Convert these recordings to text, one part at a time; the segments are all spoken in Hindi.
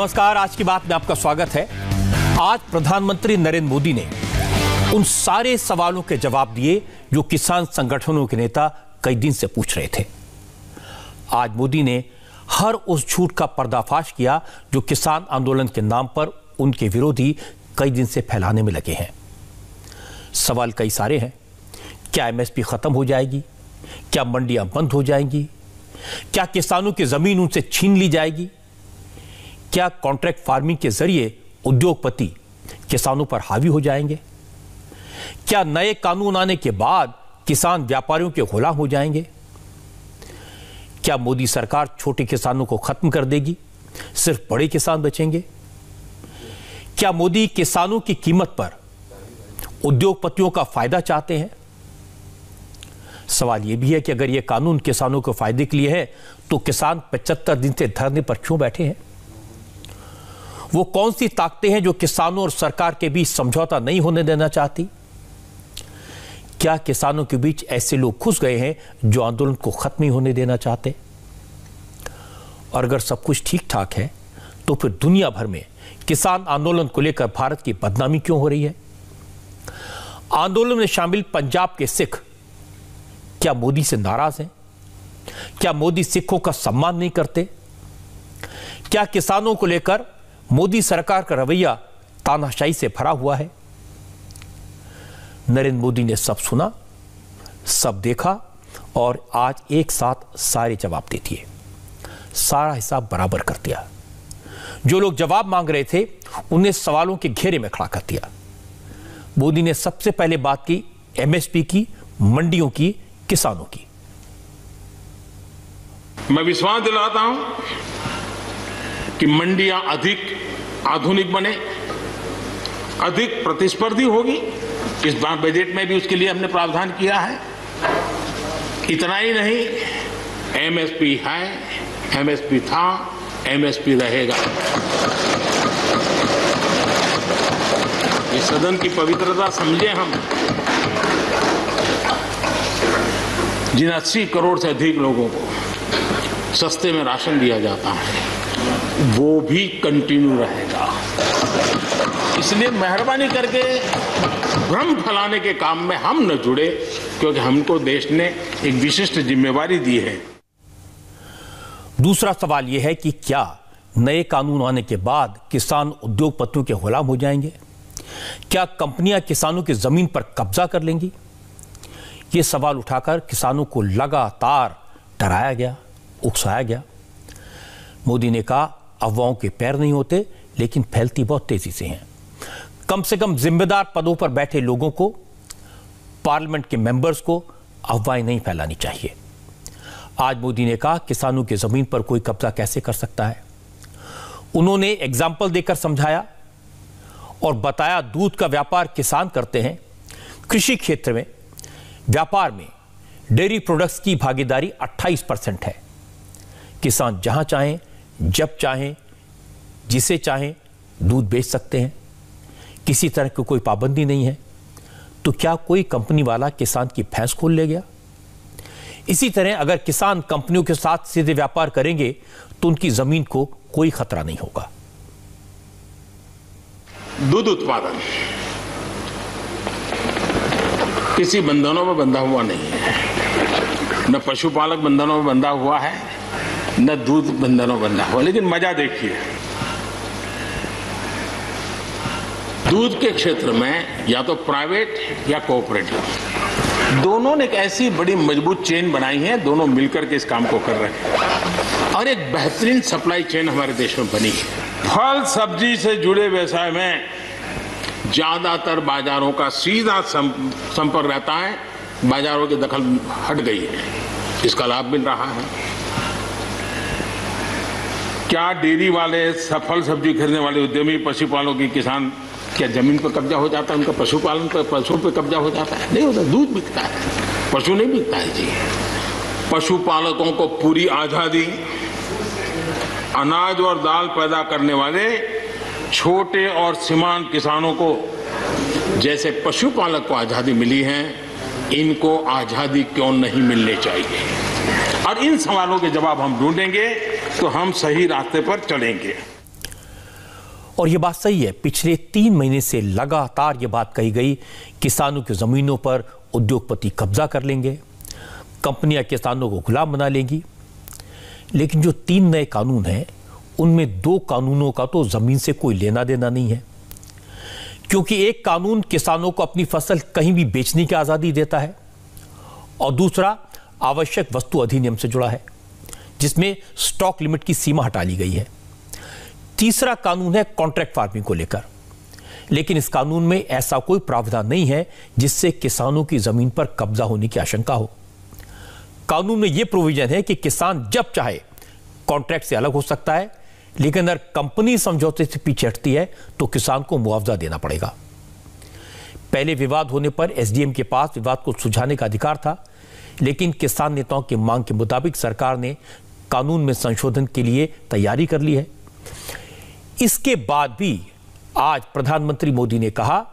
नमस्कार, आज की बात में आपका स्वागत है। आज प्रधानमंत्री नरेंद्र मोदी ने उन सारे सवालों के जवाब दिए जो किसान संगठनों के नेता कई दिन से पूछ रहे थे। आज मोदी ने हर उस झूठ का पर्दाफाश किया जो किसान आंदोलन के नाम पर उनके विरोधी कई दिन से फैलाने में लगे हैं। सवाल कई सारे हैं। क्या एमएसपी खत्म हो जाएगी? क्या मंडियां बंद हो जाएंगी? क्या किसानों की जमीन उनसे छीन ली जाएगी? क्या कॉन्ट्रैक्ट फार्मिंग के जरिए उद्योगपति किसानों पर हावी हो जाएंगे? क्या नए कानून आने के बाद किसान व्यापारियों के गुलाम हो जाएंगे? क्या मोदी सरकार छोटे किसानों को खत्म कर देगी, सिर्फ बड़े किसान बचेंगे? क्या मोदी किसानों की कीमत पर उद्योगपतियों का फायदा चाहते हैं? सवाल यह भी है कि अगर यह कानून किसानों के फायदे के लिए है तो किसान 75 दिन से धरने पर क्यों बैठे हैं? वो कौन सी ताकतें हैं जो किसानों और सरकार के बीच समझौता नहीं होने देना चाहती? क्या किसानों के बीच ऐसे लोग घुस गए हैं जो आंदोलन को खत्म नहीं होने देना चाहते? और अगर सब कुछ ठीक ठाक है तो फिर दुनिया भर में किसान आंदोलन को लेकर भारत की बदनामी क्यों हो रही है? आंदोलन में शामिल पंजाब के सिख क्या मोदी से नाराज हैं? क्या मोदी सिखों का सम्मान नहीं करते? क्या किसानों को लेकर मोदी सरकार का रवैया तानाशाही से भरा हुआ है? नरेंद्र मोदी ने सब सुना, सब देखा और आज एक साथ सारे जवाब दे दिए। सारा हिसाब बराबर कर दिया। जो लोग जवाब मांग रहे थे उन्हें सवालों के घेरे में खड़ा कर दिया। मोदी ने सबसे पहले बात की एमएसपी की, मंडियों की, किसानों की। मैं विश्वास दिलाता हूं कि मंडियां अधिक आधुनिक बने, अधिक प्रतिस्पर्धी होगी। इस बार बजट में भी उसके लिए हमने प्रावधान किया है। इतना ही नहीं, एमएसपी है, एमएसपी था, एमएसपी रहेगा। इस सदन की पवित्रता समझे हम। जिन 80 करोड़ से अधिक लोगों को सस्ते में राशन दिया जाता है वो भी कंटिन्यू रहेगा। इसलिए मेहरबानी करके भ्रम फैलाने के काम में हम न जुड़े, क्योंकि हमको देश ने एक विशिष्ट जिम्मेवारी दी है। दूसरा सवाल यह है कि क्या नए कानून आने के बाद किसान उद्योगपतियों के गुलाम हो जाएंगे? क्या कंपनियां किसानों की जमीन पर कब्जा कर लेंगी? ये सवाल उठाकर किसानों को लगातार डराया गया, उकसाया गया। मोदी ने कहा अफवाहों के पैर नहीं होते, लेकिन फैलती बहुत तेजी से हैं। कम से कम जिम्मेदार पदों पर बैठे लोगों को, पार्लियामेंट के मेंबर्स को अफवाहें नहीं फैलानी चाहिए। आज मोदी ने कहा किसानों की जमीन पर कोई कब्जा कैसे कर सकता है। उन्होंने एग्जाम्पल देकर समझाया और बताया दूध का व्यापार किसान करते हैं, कृषि क्षेत्र में व्यापार में डेयरी प्रोडक्ट्स की भागीदारी 28% है। किसान जहां चाहें, जब चाहें, जिसे चाहें दूध बेच सकते हैं। किसी तरह की कोई पाबंदी नहीं है। तो क्या कोई कंपनी वाला किसान की भैंस खोल ले गया? इसी तरह अगर किसान कंपनियों के साथ सीधे व्यापार करेंगे तो उनकी जमीन को कोई खतरा नहीं होगा। दूध उत्पादन किसी बंधनों में बंधा हुआ नहीं है। न पशुपालक बंधनों में बंधा हुआ है, न दूध बंधनों में बंधा हुआ। लेकिन मजा देखिए, दूध के क्षेत्र में या तो प्राइवेट या कोऑपरेटिव, दोनों ने एक ऐसी बड़ी मजबूत चेन बनाई है। दोनों मिलकर के इस काम को कर रहे हैं और एक बेहतरीन सप्लाई चेन हमारे देश में बनी है। फल सब्जी से जुड़े व्यवसाय में ज्यादातर बाजारों का सीधा संपर्क रहता है। बाजारों की दखल हट गई है, इसका लाभ मिल रहा है। क्या डेयरी वाले, फल सब्जी खरीदने वाले उद्यमी, पशुपालकों की किसान, क्या जमीन पर कब्जा हो जाता है? उनका पशुपालन पर, पशुओं पर कब्जा हो जाता है? नहीं होता। दूध बिकता है, पशु नहीं बिकता है जी। पशुपालकों को पूरी आजादी, अनाज और दाल पैदा करने वाले छोटे और सीमांत किसानों को जैसे पशुपालक को आजादी मिली है, इनको आजादी क्यों नहीं मिलनी चाहिए? और इन सवालों के जवाब हम ढूंढेंगे तो हम सही रास्ते पर चलेंगे। और ये बात सही है, पिछले 3 महीने से लगातार ये बात कही गई, किसानों की जमीनों पर उद्योगपति कब्जा कर लेंगे, कंपनियां किसानों को गुलाम बना लेंगी। लेकिन जो 3 नए कानून हैं, उनमें 2 कानूनों का तो जमीन से कोई लेना देना नहीं है, क्योंकि एक कानून किसानों को अपनी फसल कहीं भी बेचने की आजादी देता है और दूसरा आवश्यक वस्तु अधिनियम से जुड़ा है, जिसमें स्टॉक लिमिट की सीमा हटा ली गई है। तीसरा कानून है कॉन्ट्रैक्ट फार्मिंग को लेकर, लेकिन इस कानून में ऐसा कोई प्रावधान नहीं है जिससे किसानों की जमीन पर कब्जा होने की आशंका हो। कानून में यह प्रोविजन है कि किसान जब चाहे कॉन्ट्रैक्ट से अलग हो सकता है, लेकिन अगर कंपनी समझौते से पीछे हटती है तो किसान को मुआवजा देना पड़ेगा। पहले विवाद होने पर एसडीएम के पास विवाद को सुलझाने का अधिकार था, लेकिन किसान नेताओं की मांग के मुताबिक सरकार ने कानून में संशोधन के लिए तैयारी कर ली है। इसके बाद भी आज प्रधानमंत्री मोदी ने कहा,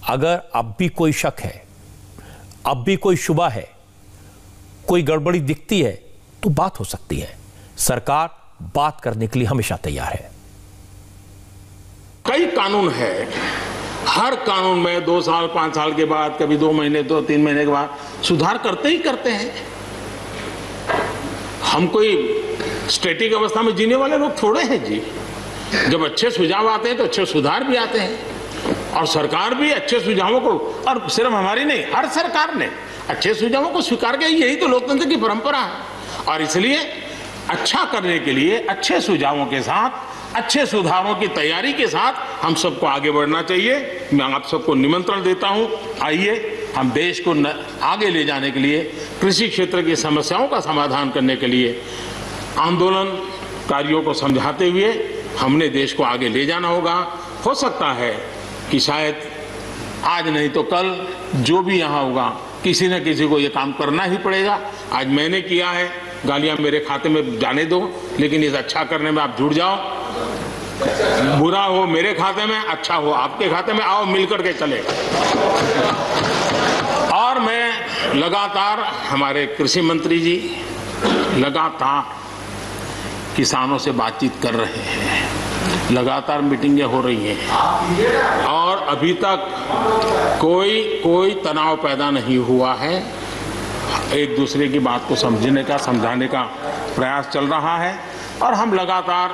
अगर अब भी कोई शक है, अब भी कोई शुबा है, कोई गड़बड़ी दिखती है तो बात हो सकती है। सरकार बात करने के लिए हमेशा तैयार है। कई कानून है, हर कानून में 2 साल 5 साल के बाद, कभी 2 महीने 2-3 महीने के बाद सुधार करते ही करते हैं। हम कोई स्टैटिक अवस्था में जीने वाले लोग थोड़े हैं जी। जब अच्छे सुझाव आते हैं तो अच्छे सुधार भी आते हैं, और सरकार भी अच्छे सुझावों को, और सिर्फ हमारी नहीं, हर सरकार ने अच्छे सुझावों को स्वीकार किया। यही तो लोकतंत्र की परंपरा है। और इसलिए अच्छा करने के लिए अच्छे सुझावों के साथ, अच्छे सुधारों की तैयारी के साथ हम सबको आगे बढ़ना चाहिए। मैं आप सबको निमंत्रण देता हूं, आइए हम देश को आगे ले जाने के लिए, कृषि क्षेत्र की समस्याओं का समाधान करने के लिए आंदोलनकारियों को समझाते हुए हमने देश को आगे ले जाना होगा। हो सकता है कि शायद आज नहीं तो कल जो भी यहाँ होगा, किसी न किसी को ये काम करना ही पड़ेगा। आज मैंने किया है, गालियां मेरे खाते में जाने दो, लेकिन इस अच्छा करने में आप जुड़ जाओ। बुरा हो मेरे खाते में, अच्छा हो आपके खाते में, आओ मिलकर के चले। और मैं लगातार, हमारे कृषि मंत्री जी लगातार किसानों से बातचीत कर रहे हैं, लगातार मीटिंगें हो रही हैं, और अभी तक कोई तनाव पैदा नहीं हुआ है। एक दूसरे की बात को समझने का, समझाने का प्रयास चल रहा है। और हम लगातार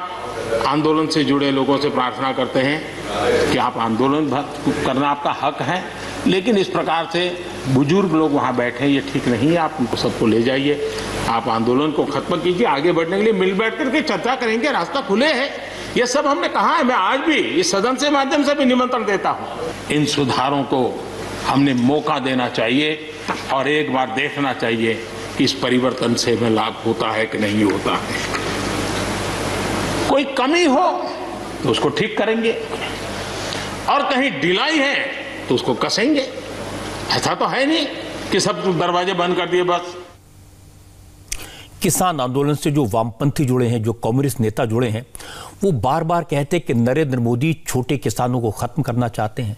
आंदोलन से जुड़े लोगों से प्रार्थना करते हैं कि आप आंदोलन करना आपका हक है, लेकिन इस प्रकार से बुजुर्ग लोग वहाँ बैठे, ये ठीक नहीं है। आप उनको सबको ले जाइए, आप आंदोलन को खत्म कीजिए। आगे बढ़ने के लिए मिल बैठ करके चर्चा करेंगे, रास्ता खुले है। ये सब हमने कहा है। मैं आज भी इस सदन से माध्यम से भी निमंत्रण देता हूँ। इन सुधारों को हमने मौका देना चाहिए और एक बार देखना चाहिए कि इस परिवर्तन से हमें लाभ होता है कि नहीं होता है। कोई कमी हो तो उसको ठीक करेंगे, और कहीं ढिलाई है तो उसको कसेंगे। ऐसा तो है नहीं कि सब दरवाजे बंद कर दिए बस। किसान आंदोलन से जो वामपंथी जुड़े हैं, जो कम्युनिस्ट नेता जुड़े हैं, वो बार बार कहते हैं कि नरेंद्र मोदी छोटे किसानों को खत्म करना चाहते हैं।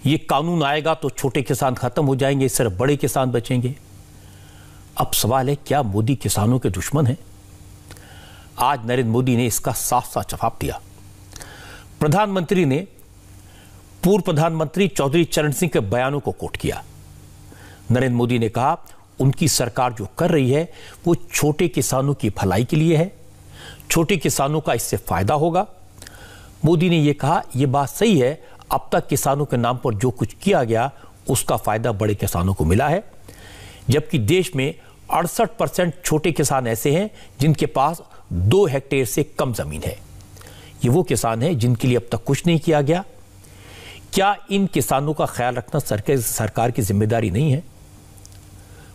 ये कानून आएगा तो छोटे किसान खत्म हो जाएंगे, सिर्फ बड़े किसान बचेंगे। अब सवाल है, क्या मोदी किसानों के दुश्मन हैं? आज नरेंद्र मोदी ने इसका साफ साफ जवाब दिया। प्रधानमंत्री ने पूर्व प्रधानमंत्री चौधरी चरण सिंह के बयानों को कोट किया। नरेंद्र मोदी ने कहा, उनकी सरकार जो कर रही है वो छोटे किसानों की भलाई के लिए है, छोटे किसानों का इससे फायदा होगा। मोदी ने यह कहा, यह बात सही है, अब तक किसानों के नाम पर जो कुछ किया गया उसका फायदा बड़े किसानों को मिला है, जबकि देश में 68% छोटे किसान ऐसे हैं जिनके पास 2 हेक्टेयर से कम जमीन है। ये वो किसान हैं जिनके लिए अब तक कुछ नहीं किया गया। क्या इन किसानों का ख्याल रखना सरकार की जिम्मेदारी नहीं है?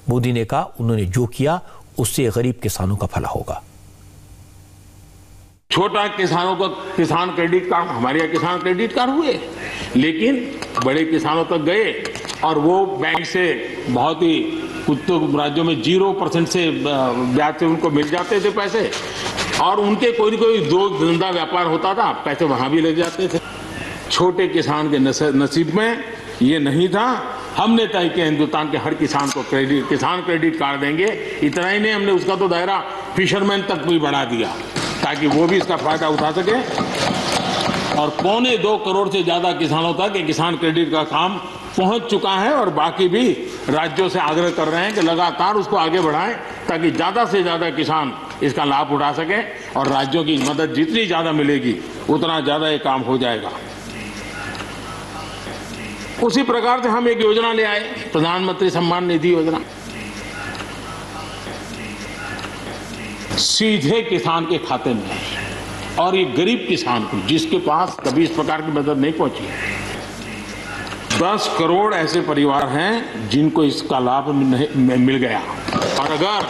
मोदी ने कहा, उन्होंने जो किया उससे गरीब किसानों का भला होगा। छोटा किसानों का किसान क्रेडिट कार्ड, हमारे यहाँ किसान क्रेडिट कार्ड हुए, लेकिन बड़े किसानों तक गए और वो बैंक से बहुत ही कुछ राज्यों में 0% से ब्याज से उनको मिल जाते थे पैसे, और उनके कोई न कोई 2 धंधा व्यापार होता था, पैसे वहां भी लग जाते थे। छोटे किसान के नसीब में ये नहीं था। हमने तय किया हिंदुस्तान के हर किसान को किसान क्रेडिट कार्ड देंगे। इतना ही नहीं, हमने उसका तो दायरा फिशरमैन तक भी बढ़ा दिया ताकि वो भी इसका फायदा उठा सके। और 1.25 करोड़ से ज्यादा किसानों तक ये किसान क्रेडिट का काम पहुंच चुका है और बाकी भी राज्यों से आग्रह कर रहे हैं कि लगातार उसको आगे बढ़ाएं ताकि ज्यादा से ज्यादा किसान इसका लाभ उठा सके और राज्यों की मदद जितनी ज्यादा मिलेगी उतना ज्यादा ये काम हो जाएगा। उसी प्रकार से हम एक योजना ले आए, प्रधानमंत्री सम्मान निधि योजना। सीधे किसान के खाते में, और ये गरीब किसान को जिसके पास कभी इस प्रकार की मदद नहीं पहुंची। 10 करोड़ ऐसे परिवार हैं जिनको इसका लाभ मिल गया। और अगर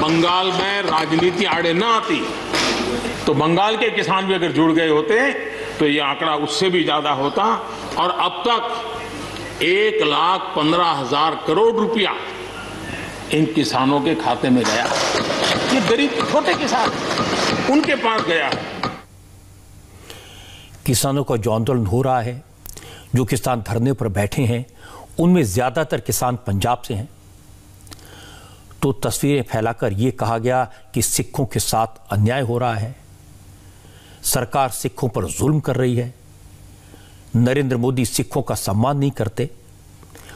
बंगाल में राजनीति आड़े न आती तो बंगाल के किसान भी अगर जुड़ गए होते तो ये आंकड़ा उससे भी ज्यादा होता। और अब तक 1,15,000 करोड़ रुपया इन किसानों के खाते में गया। ये गरीब छोटे किसान, उनके पास गया। किसानों का जो आंदोलन हो रहा है, जो किसान धरने पर बैठे हैं, उनमें ज्यादातर किसान पंजाब से हैं। तो तस्वीरें फैलाकर यह कहा गया कि सिखों के साथ अन्याय हो रहा है, सरकार सिखों पर जुल्म कर रही है, नरेंद्र मोदी सिखों का सम्मान नहीं करते।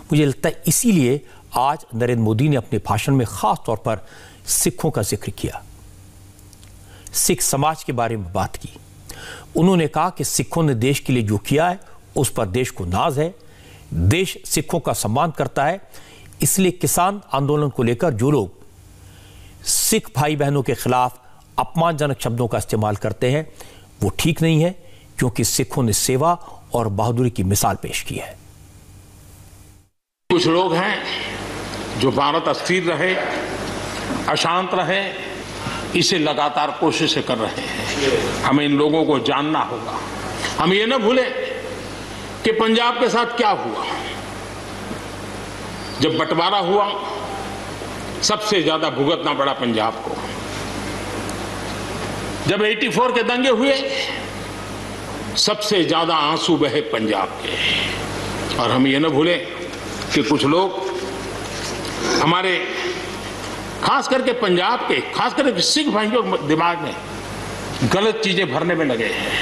मुझे लगता है इसीलिए आज नरेंद्र मोदी ने अपने भाषण में खास तौर पर सिखों का जिक्र किया, सिख समाज के बारे में बात की। उन्होंने कहा कि सिखों ने देश के लिए जो किया है उस पर देश को नाज है, देश सिखों का सम्मान करता है। इसलिए किसान आंदोलन को लेकर जो लोग सिख भाई बहनों के खिलाफ अपमानजनक शब्दों का इस्तेमाल करते हैं वो ठीक नहीं है, क्योंकि सिखों ने सेवा और बहादुरी की मिसाल पेश की है। कुछ लोग हैं जो भारत अस्थिर रहे, अशांत रहे, इसे लगातार कोशिशें कर रहे हैं। हमें इन लोगों को जानना होगा। हम ये न भूलें कि पंजाब के साथ क्या हुआ। जब बंटवारा हुआ सबसे ज्यादा भुगतना पड़ा पंजाब को। जब 84 के दंगे हुए सबसे ज्यादा आंसू बहे पंजाब के। और हम ये न भूलें कि कुछ लोग हमारे खास करके पंजाब के, खास करके सिख भाइयों के दिमाग में गलत चीजें भरने में लगे हैं।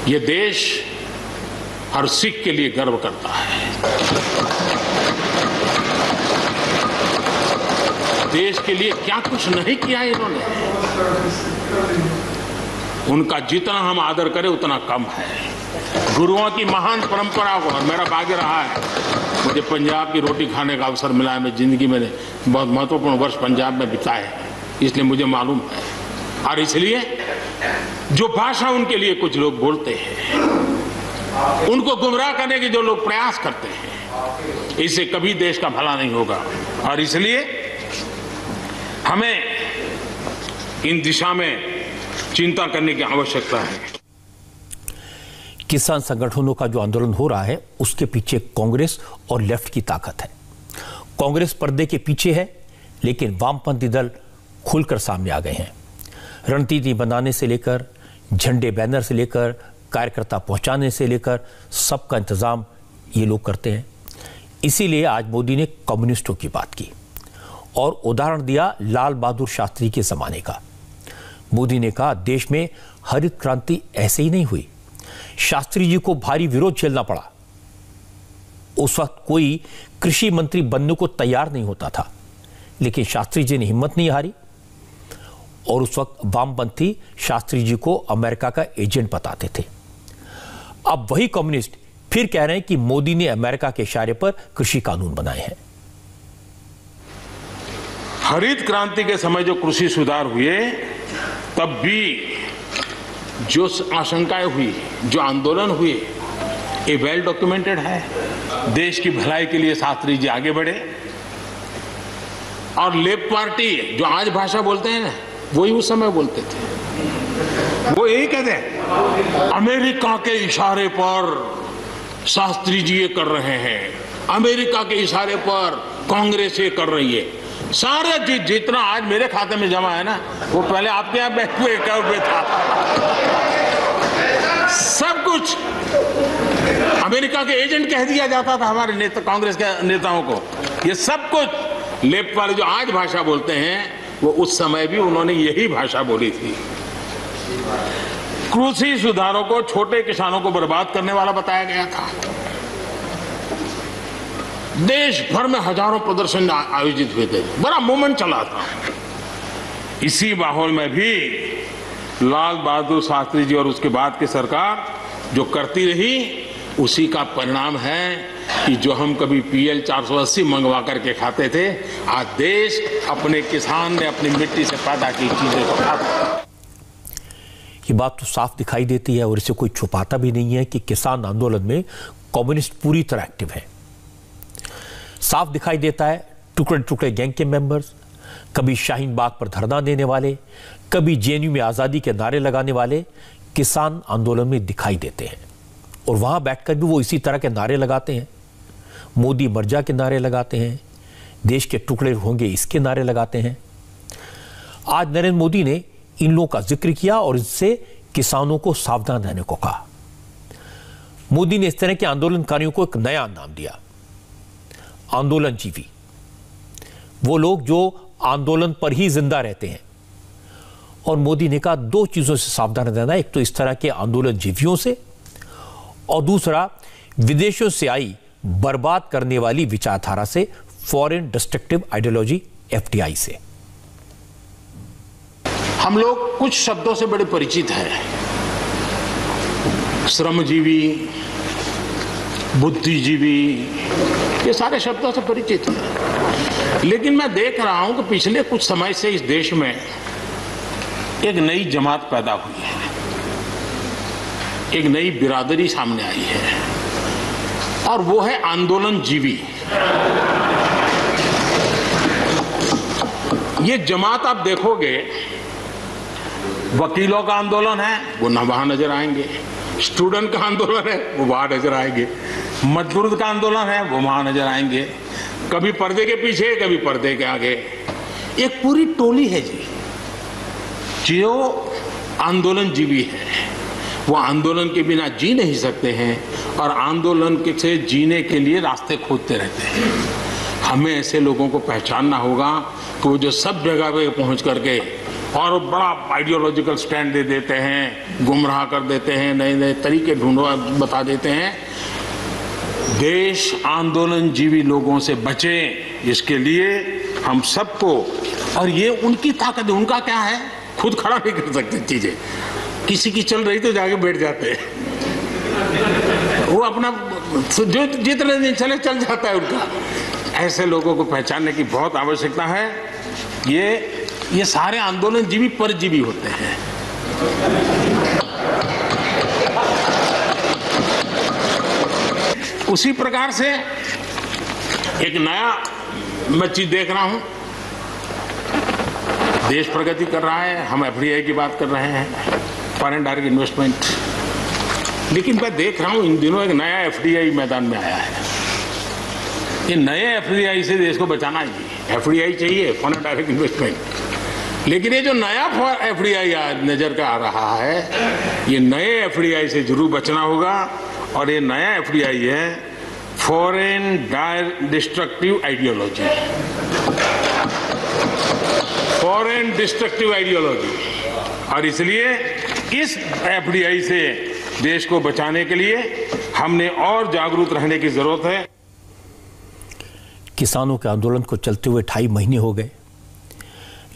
ये देश हर सिख के लिए गर्व करता है। देश के लिए क्या कुछ नहीं किया इन्होंने। उनका जितना हम आदर करें उतना कम है। गुरुओं की महान परंपरा को, और मेरा भाग्य रहा है मुझे पंजाब की रोटी खाने का अवसर मिला है। मैं जिंदगी में बहुत महत्वपूर्ण वर्ष पंजाब में बिताए हैं, इसलिए मुझे मालूम है। और इसलिए जो भाषा उनके लिए कुछ लोग बोलते हैं, उनको गुमराह करने के जो लोग प्रयास करते हैं, इससे कभी देश का भला नहीं होगा। और इसलिए हमें इन दिशा में चिंता करने की आवश्यकता है। किसान संगठनों का जो आंदोलन हो रहा है उसके पीछे कांग्रेस और लेफ्ट की ताकत है। कांग्रेस पर्दे के पीछे है, लेकिन वामपंथी दल खुलकर सामने आ गए हैं। रणनीति बनाने से लेकर, झंडे बैनर से लेकर, कार्यकर्ता पहुंचाने से लेकर सबका इंतजाम ये लोग करते हैं। इसीलिए आज मोदी ने कम्युनिस्टों की बात की और उदाहरण दिया लाल बहादुर शास्त्री के जमाने का। मोदी ने कहा देश में हरित क्रांति ऐसे ही नहीं हुई, शास्त्री जी को भारी विरोध झेलना पड़ा। उस वक्त कोई कृषि मंत्री बनने को तैयार नहीं होता था, लेकिन शास्त्री जी ने हिम्मत नहीं हारी और उस वक्त वामपंथी शास्त्री जी को अमेरिका का एजेंट बताते थे। अब वही कम्युनिस्ट फिर कह रहे हैं कि मोदी ने अमेरिका के इशारे पर कृषि कानून बनाए हैं। हरित क्रांति के समय जो कृषि सुधार हुए, तब भी जो आशंकाएं हुई, जो आंदोलन हुए, ये वेल डॉक्यूमेंटेड है। देश की भलाई के लिए शास्त्री जी आगे बढ़े और लेफ्ट पार्टी जो आज भाषा बोलते हैं ना, वही उस समय बोलते थे। वो यही कहते हैं अमेरिका के इशारे पर शास्त्री जी ये कर रहे हैं, अमेरिका के इशारे पर कांग्रेस ये कर रही है। सारा जितना आज मेरे खाते में जमा है ना, वो पहले आपके यहाँ बैंक में अकाउंट में था। सब कुछ अमेरिका के एजेंट कह दिया जाता था हमारे नेता, कांग्रेस के नेताओं को। ये सब कुछ लेफ्ट वाले जो आज भाषा बोलते हैं, वो उस समय भी उन्होंने यही भाषा बोली थी। कृषि सुधारों को छोटे किसानों को बर्बाद करने वाला बताया गया था। देश भर में हजारों प्रदर्शन आयोजित हुए थे, बड़ा मूवमेंट चला था। इसी माहौल में भी लाल बहादुर शास्त्री जी और उसके बाद की सरकार जो करती रही, उसी का परिणाम है कि जो हम कभी PL 480 मंगवा करके खाते थे, आज देश अपने किसान ने अपनी मिट्टी से पैदा की चीजें को खाता है। ये बात तो साफ दिखाई देती है और इसे कोई छुपाता भी नहीं है कि किसान आंदोलन में कम्युनिस्ट पूरी तरह एक्टिव है। साफ दिखाई देता है टुकड़े टुकड़े गैंग के मेंबर्स, कभी शाहीन बाग पर धरना देने वाले, कभी JNU में आजादी के नारे लगाने वाले किसान आंदोलन में दिखाई देते हैं और वहां बैठकर भी वो इसी तरह के नारे लगाते हैं। मोदी मर जा के नारे लगाते हैं, देश के टुकड़े होंगे इसके नारे लगाते हैं। आज नरेंद्र मोदी ने इन लोगों का जिक्र किया और इससे किसानों को सावधान रहने को कहा। मोदी ने इस तरह के आंदोलनकारियों को एक नया नाम दिया, आंदोलनजीवी। वो लोग जो आंदोलन पर ही जिंदा रहते हैं। और मोदी ने कहा 2 चीजों से सावधान रहना, एक तो इस तरह के आंदोलनजीवियों से और दूसरा विदेशों से आई बर्बाद करने वाली विचारधारा से, फॉरेन डिस्ट्रक्टिव आइडियोलॉजी FDI से। हम लोग कुछ शब्दों से बड़े परिचित हैं, श्रमजीवी, बुद्धिजीवी, ये सारे शब्दों से परिचित हैं। लेकिन मैं देख रहा हूं कि पिछले कुछ समय से इस देश में एक नई जमात पैदा हुई है, एक नई बिरादरी सामने आई है और वो है आंदोलनजीवी। ये जमात आप देखोगे, वकीलों का आंदोलन है वो न वहां नजर आएंगे, स्टूडेंट का आंदोलन है वो वहां नजर आएंगे, मजदूर का आंदोलन है वो वहां नजर आएंगे, कभी पर्दे के पीछे कभी पर्दे के आगे। एक पूरी टोली है जी जो आंदोलनजीवी है। वो आंदोलन के बिना जी नहीं सकते हैं और आंदोलन से जीने के लिए रास्ते खोजते रहते हैं। हमें ऐसे लोगों को पहचानना होगा कि वो जो सब जगह पे पहुंच करके और बड़ा आइडियोलॉजिकल स्टैंड दे देते हैं, गुमराह कर देते हैं, नए नए तरीके बता देते हैं। देश आंदोलनजीवी लोगों से बचे, इसके लिए हम सबको, और ये उनकी ताकत है। उनका क्या है, खुद खड़ा नहीं कर सकते चीजें, किसी की चल रही तो जाके बैठ जाते हैं, वो अपना जो जितने दिन चले चल जाता है उनका। ऐसे लोगों को पहचानने की बहुत आवश्यकता है। ये सारे आंदोलनजीवी परजीवी होते हैं। उसी प्रकार से एक नया मैं चीज देख रहा हूं, देश प्रगति कर रहा है, हम FDI की बात कर रहे हैं, फॉरेन डायरेक्ट इन्वेस्टमेंट। लेकिन मैं देख रहा हूं इन दिनों एक नया FDI मैदान में आया है। ये नए FDI से देश को बचाना है। FDI चाहिए, फॉरेन डायरेक्ट इन्वेस्टमेंट। लेकिन ये जो नया FDI नजर का आ रहा है, ये नए FDI से जरूर बचना होगा। और ये नया FDI है foreign destructive ideology, foreign destructive ideology. और इसलिए इस FDI से देश को बचाने के लिए हमने और जागरूक रहने की जरूरत है। किसानों के आंदोलन को चलते हुए 2.5 महीने हो गए।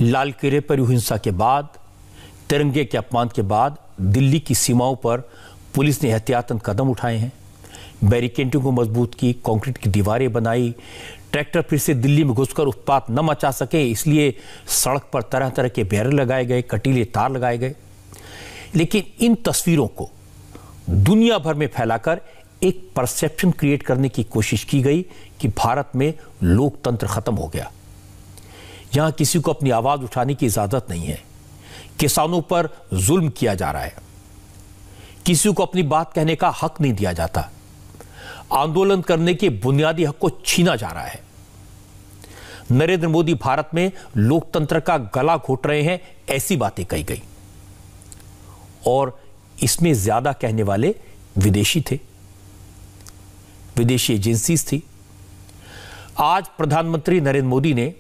लाल किले पर हुई हिंसा के बाद, तिरंगे के अपमान के बाद दिल्ली की सीमाओं पर पुलिस ने एहतियातन कदम उठाए हैं। बैरिकेडिंग को मजबूत की, कंक्रीट की दीवारें बनाई, ट्रैक्टर फिर से दिल्ली में घुसकर उत्पात न मचा सके इसलिए सड़क पर तरह तरह के बैरियर लगाए गए, कटीले तार लगाए गए। लेकिन इन तस्वीरों को दुनिया भर में फैलाकर एक परसेप्शन क्रिएट करने की कोशिश की गई कि भारत में लोकतंत्र खत्म हो गया, यहां किसी को अपनी आवाज उठाने की इजाजत नहीं है, किसानों पर जुल्म किया जा रहा है, किसी को अपनी बात कहने का हक नहीं दिया जाता, आंदोलन करने के बुनियादी हक को छीना जा रहा है। नरेंद्र मोदी भारत में लोकतंत्र का गला घोट रहे हैं, ऐसी बातें कही गई। और इसमें ज्यादा कहने वाले विदेशी थे, विदेशी एजेंसीज थी। आज प्रधानमंत्री नरेंद्र मोदी ने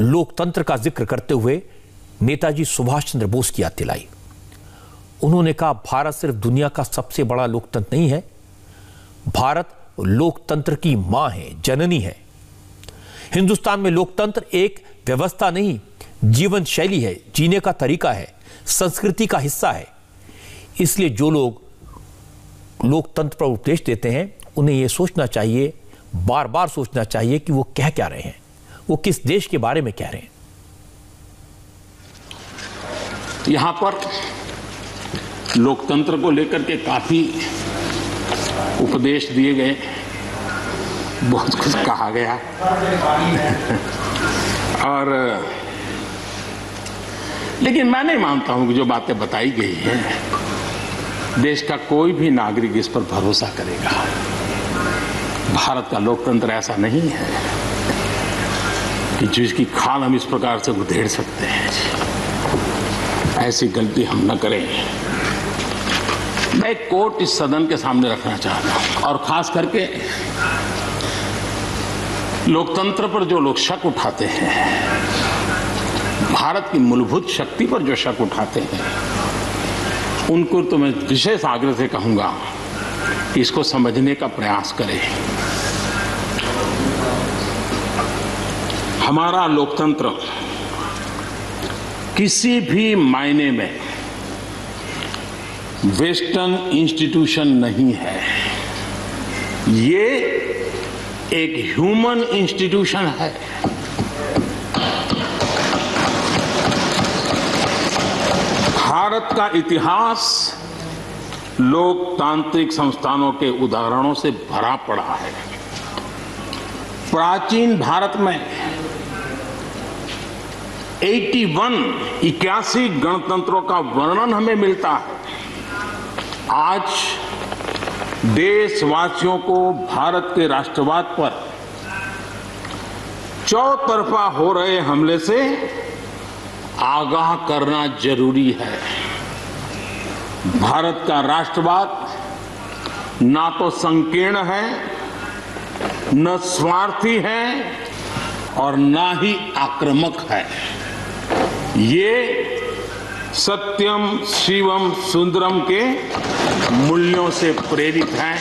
लोकतंत्र का जिक्र करते हुए नेताजी सुभाष चंद्र बोस की याद दिलाई। उन्होंने कहा, भारत सिर्फ दुनिया का सबसे बड़ा लोकतंत्र नहीं है, भारत लोकतंत्र की मां है, जननी है। हिंदुस्तान में लोकतंत्र एक व्यवस्था नहीं, जीवन शैली है, जीने का तरीका है, संस्कृति का हिस्सा है। इसलिए जो लोग लोकतंत्र पर उपदेश देते हैं, उन्हें यह सोचना चाहिए, बार बार सोचना चाहिए कि वो कह क्या रहे हैं, वो किस देश के बारे में कह रहे हैं। यहां पर लोकतंत्र को लेकर के काफी उपदेश दिए गए, बहुत कुछ कहा गया और लेकिन मैं नहीं मानता हूं कि जो बातें बताई गई हैं देश का कोई भी नागरिक इस पर भरोसा करेगा। भारत का लोकतंत्र ऐसा नहीं है कि जिसकी खाल हम इस प्रकार से उधेड़ सकते हैं। ऐसी गलती हम न करें। मैं एक कोट इस सदन के सामने रखना चाहता हूं और खास करके लोकतंत्र पर जो लोग शक उठाते हैं, भारत की मूलभूत शक्ति पर जो शक उठाते हैं, उनको तो मैं विशेष आग्रह से कहूंगा कि इसको समझने का प्रयास करें। हमारा लोकतंत्र किसी भी मायने में वेस्टर्न इंस्टीट्यूशन नहीं है, ये एक ह्यूमन इंस्टीट्यूशन है। भारत का इतिहास लोकतांत्रिक संस्थानों के उदाहरणों से भरा पड़ा है। प्राचीन भारत में 81 गणतंत्रों का वर्णन हमें मिलता है। आज देशवासियों को भारत के राष्ट्रवाद पर चौतरफा हो रहे हमले से आगाह करना जरूरी है। भारत का राष्ट्रवाद ना तो संकीर्ण है, न स्वार्थी है और ना ही आक्रामक है। ये सत्यम शिवम सुंदरम के मूल्यों से प्रेरित है।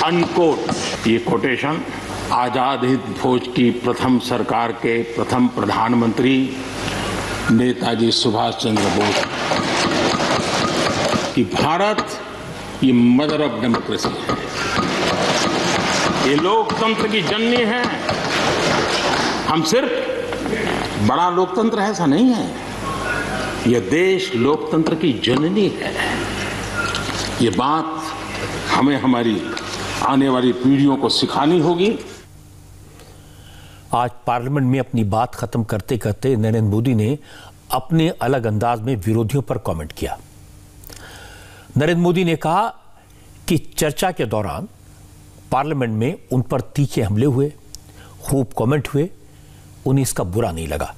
अनकोट। ये कोटेशन आजाद हिंद फौज की प्रथम सरकार के प्रथम प्रधानमंत्री नेताजी सुभाष चंद्र बोस कि भारत ये मदर ऑफ डेमोक्रेसी है, ये लोकतंत्र की जननी है। हम सिर्फ बड़ा लोकतंत्र है ऐसा नहीं है, यह देश लोकतंत्र की जननी है। ये बात हमें हमारी आने वाली पीढ़ियों को सिखानी होगी। आज पार्लियामेंट में अपनी बात खत्म करते करते नरेंद्र मोदी ने अपने अलग अंदाज में विरोधियों पर कमेंट किया। नरेंद्र मोदी ने कहा कि चर्चा के दौरान पार्लियामेंट में उन पर तीखे हमले हुए, खूब कमेंट हुए, उन्हें इसका बुरा नहीं लगा,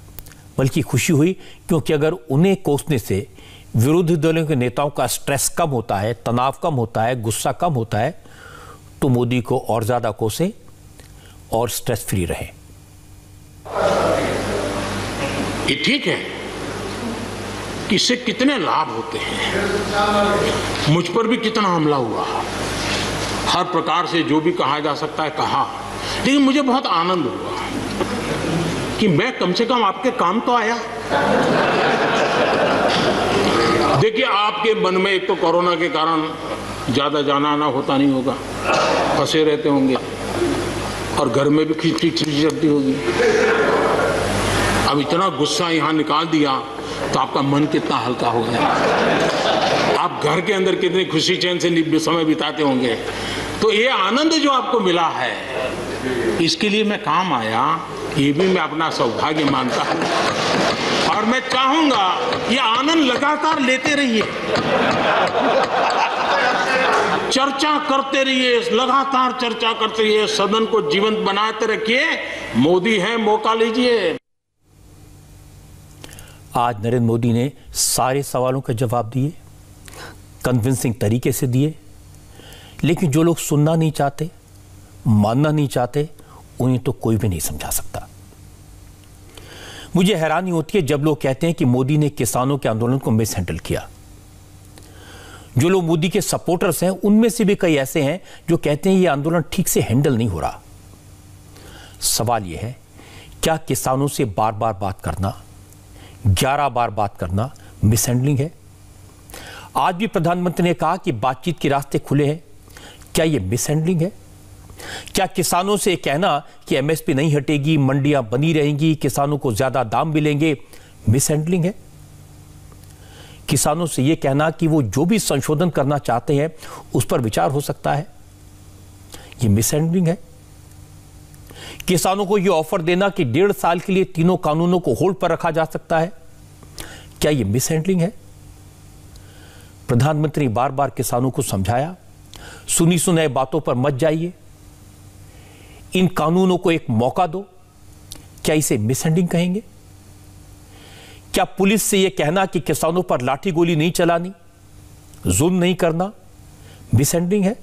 बल्कि खुशी हुई, क्योंकि अगर उन्हें कोसने से विरोधी दलों के नेताओं का स्ट्रेस कम होता है, तनाव कम होता है, गुस्सा कम होता है, तो मोदी को और ज्यादा कोसें और स्ट्रेस फ्री रहे। ये ठीक है कि इससे कितने लाभ होते हैं। मुझ पर भी कितना हमला हुआ, हर प्रकार से जो भी कहा जा सकता है कहा, लेकिन मुझे बहुत आनंद हुआ कि मैं कम से कम आपके काम तो आया। देखिए, आपके मन में एक तो कोरोना के कारण ज्यादा जाना आना होता नहीं होगा, फंसे रहते होंगे और घर में भी खिचड़ी चलती होगी। अब इतना गुस्सा यहाँ निकाल दिया तो आपका मन कितना हल्का हो गया। आप घर के अंदर कितनी खुशी चैन से समय बिताते होंगे। तो ये आनंद जो आपको मिला है, इसके लिए मैं काम आया, ये भी मैं अपना सौभाग्य मानता हूं और मैं चाहूंगा ये आनंद लगातार लेते रहिए, चर्चा करते रहिए, लगातार चर्चा करते रहिए, सदन को जीवंत बनाते रखिए। मोदी है, मौका लीजिए। आज नरेंद्र मोदी ने सारे सवालों के जवाब दिए, कन्विंसिंग तरीके से दिए, लेकिन जो लोग सुनना नहीं चाहते, मानना नहीं चाहते, उन्हें तो कोई भी नहीं समझा सकता। मुझे हैरानी होती है जब लोग कहते हैं कि मोदी ने किसानों के आंदोलन को मिस हैंडल किया। जो लोग मोदी के सपोर्टर्स हैं उनमें से भी कई ऐसे हैं जो कहते हैं यह आंदोलन ठीक से हैंडल नहीं हो रहा। सवाल यह है, क्या किसानों से बार बार बात करना, 11 बार बात करना मिस हैंडलिंग है? आज भी प्रधानमंत्री ने कहा कि बातचीत के रास्ते खुले हैं। क्या यह मिस हैंडलिंग है? क्या किसानों से कहना कि एमएसपी नहीं हटेगी, मंडियां बनी रहेंगी, किसानों को ज्यादा दाम मिलेंगे, मिस हैंडलिंग है? किसानों से यह कहना कि वो जो भी संशोधन करना चाहते हैं उस पर विचार हो सकता है, यह मिस हैंडलिंग है? किसानों को यह ऑफर देना कि 1.5 साल के लिए तीनों कानूनों को होल्ड पर रखा जा सकता है, क्या यह मिस हैंडलिंग है? प्रधानमंत्री बार बार किसानों को समझाया, सुनी सुनाई बातों पर मत जाइए, इन कानूनों को एक मौका दो, क्या इसे मिस हैंडलिंग कहेंगे? क्या पुलिस से यह कहना कि किसानों पर लाठी गोली नहीं चलानी, जुल्म नहीं करना, मिस हैंडलिंग है?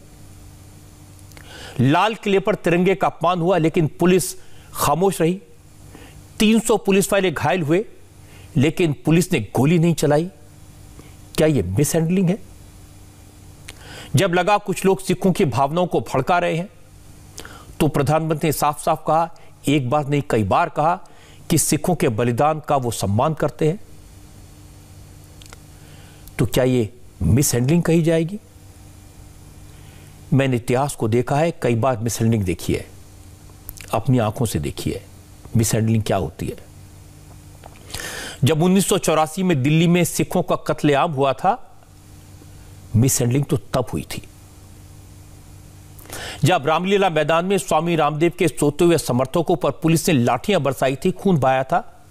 लाल किले पर तिरंगे का अपमान हुआ लेकिन पुलिस खामोश रही, 300 पुलिस वाले घायल हुए लेकिन पुलिस ने गोली नहीं चलाई, क्या यह मिस हैंडलिंग है? जब लगा कुछ लोग सिखों की भावनाओं को भड़का रहे हैं तो प्रधानमंत्री ने साफ साफ कहा, एक बार नहीं कई बार कहा कि सिखों के बलिदान का वो सम्मान करते हैं। तो क्या ये मिस हैंडलिंग कही जाएगी? मैंने इतिहास को देखा है, कई बार मिस हैंडलिंग देखी है, अपनी आंखों से देखी है मिस हैंडलिंग क्या होती है। जब 1984 में दिल्ली में सिखों का कत्लेआम हुआ था, मिस हैंडलिंग तो तब हुई थी। जब रामलीला मैदान में स्वामी रामदेव के सोते हुए समर्थकों पर पुलिस ने लाठियां बरसाई थी, खून बहाया था,